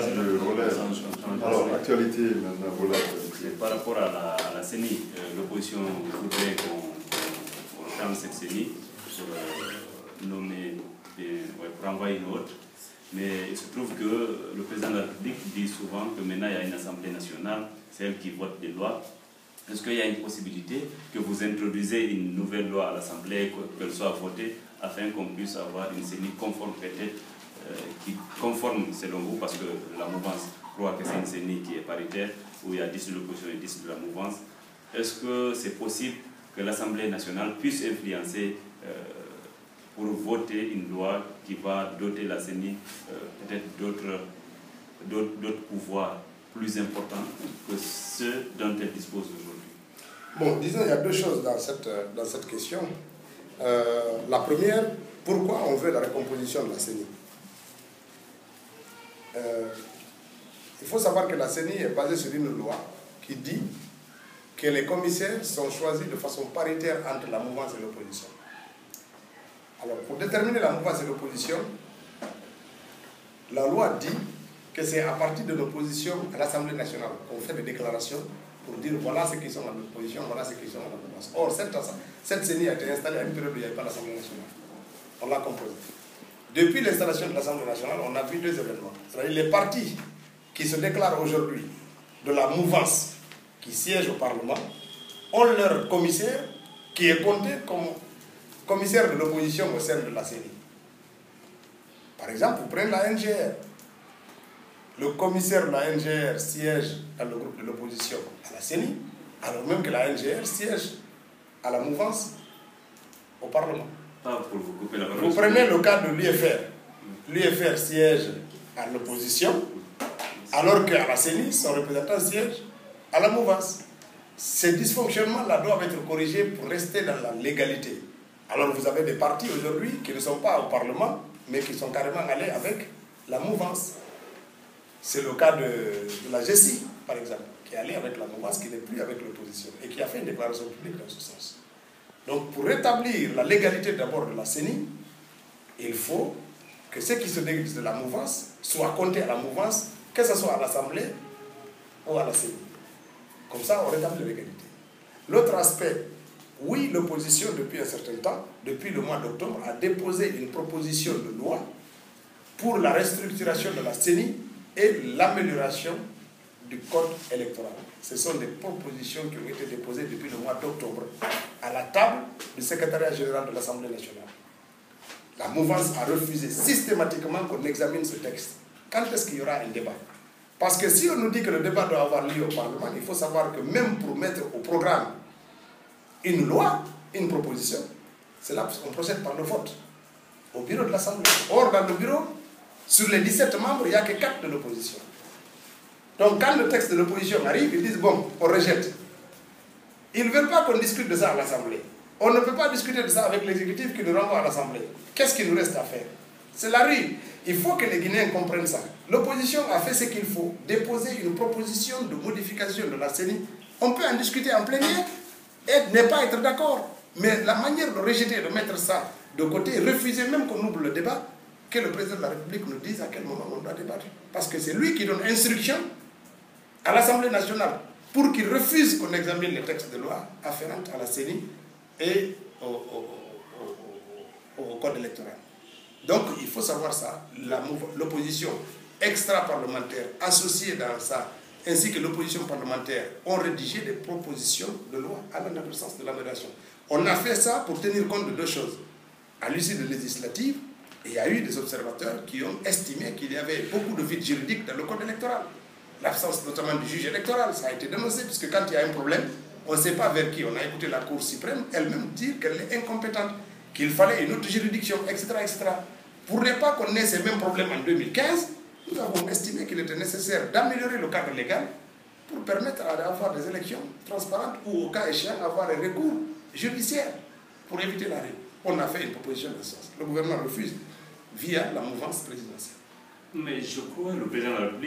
change de relais. Alors, actualité maintenant, voilà. Par rapport à la CENI, l'opposition voudrait qu'on change cette CENI pour nommer, pour envoyer une autre. Mais il se trouve que le président de la République dit souvent que maintenant il y a une Assemblée nationale, c'est elle qui vote des lois. Est-ce qu'il y a une possibilité que vous introduisez une nouvelle loi à l'Assemblée, qu'elle soit votée, afin qu'on puisse avoir une CENI conforme peut-être, qui conforme selon vous, parce que la mouvance croit que c'est une CENI qui est paritaire, où il y a 10 de l'opposition et 10 de la mouvance. Est-ce que c'est possible que l'Assemblée nationale puisse influencer pour voter une loi qui va doter la CENI peut-être d'autres pouvoirs plus importants que ceux dont elle dispose aujourd'hui? Bon, disons, il y a deux choses dans cette question. La première, pourquoi on veut la recomposition de la CENI? Il faut savoir que la CENI est basée sur une loi qui dit que les commissaires sont choisis de façon paritaire entre la mouvance et l'opposition. Alors, pour déterminer la mouvance et l'opposition, la loi dit que c'est à partir de l'opposition à l'Assemblée nationale qu'on fait des déclarations pour dire voilà ceux qui sont dans l'opposition, voilà ceux qui sont dans la mouvance. Or, cette CENI a été installée à une période où il n'y avait pas l'Assemblée nationale. On l'a composée. Depuis l'installation de l'Assemblée nationale, on a vu deux événements. C'est-à-dire les partis qui se déclarent aujourd'hui de la mouvance qui siègent au Parlement ont leur commissaire qui est compté comme commissaire de l'opposition au sein de la CENI. Par exemple, vous prenez la NGR. Le commissaire de la NGR siège dans le groupe de l'opposition à la CENI, alors même que la NGR siège à la mouvance au Parlement. Pour vous couper la parole. Vous prenez le cas de l'UFR. L'UFR siège à l'opposition, alors qu'à la CENI, son représentant siège à la mouvance. Ces dysfonctionnements-là doivent être corrigés pour rester dans la légalité. Alors vous avez des partis aujourd'hui qui ne sont pas au Parlement, mais qui sont carrément allés avec la mouvance. C'est le cas de la GESI, par exemple, qui est allée avec la mouvance, qui n'est plus avec l'opposition, et qui a fait une déclaration publique dans ce sens. Donc pour rétablir la légalité d'abord de la CENI, il faut que ceux qui se déguisent de la mouvance soient comptés à la mouvance, que ce soit à l'Assemblée ou à la CENI. Comme ça, on rétablit la légalité. L'autre aspect, oui, l'opposition, depuis un certain temps, depuis le mois d'octobre, a déposé une proposition de loi pour la restructuration de la CENI et l'amélioration du code électoral. Ce sont des propositions qui ont été déposées depuis le mois d'octobre à la table du secrétariat général de l'Assemblée nationale. La mouvance a refusé systématiquement qu'on examine ce texte. Quand est-ce qu'il y aura un débat? Parce que si on nous dit que le débat doit avoir lieu au Parlement, il faut savoir que même pour mettre au programme une loi, une proposition, c'est là qu'on procède par le vote au bureau de l'Assemblée. Or, dans le bureau, sur les 17 membres, il n'y a que 4 de l'opposition. Donc, quand le texte de l'opposition arrive, ils disent, bon, on rejette. Ils ne veulent pas qu'on discute de ça à l'Assemblée. On ne peut pas discuter de ça avec l'exécutif qui nous renvoie à l'Assemblée. Qu'est-ce qu'il nous reste à faire? C'est la rue. Il faut que les Guinéens comprennent ça. L'opposition a fait ce qu'il faut, déposer une proposition de modification de la CENI. On peut en discuter en plénière et ne pas être d'accord. Mais la manière de rejeter, de mettre ça de côté, refuser même qu'on ouvre le débat, que le président de la République nous dise à quel moment on doit débattre. Parce que c'est lui qui donne instruction à l'Assemblée nationale pour qu'il refuse qu'on examine les textes de loi afférentes à la CENI et au code électoral. Donc il faut savoir ça, l'opposition extra-parlementaire associée dans ça, ainsi que l'opposition parlementaire, ont rédigé des propositions de loi allant dans le sens de l'amélioration. On a fait ça pour tenir compte de deux choses. À l'issue de législative, il y a eu des observateurs qui ont estimé qu'il y avait beaucoup de vides juridiques dans le code électoral. L'absence notamment du juge électoral, ça a été dénoncé, puisque quand il y a un problème, on ne sait pas vers qui. On a écouté la Cour suprême elle-même dire qu'elle est incompétente, qu'il fallait une autre juridiction, etc., etc. Pour ne pas qu'on ait ces mêmes problèmes en 2015, nous avons estimé qu'il était nécessaire d'améliorer le cadre légal pour permettre d'avoir des élections transparentes ou, au cas échéant, avoir un recours judiciaire pour éviter l'arrêt. On a fait une proposition de ce sens. Le gouvernement refuse via la mouvance présidentielle. Mais je crois que le président de la République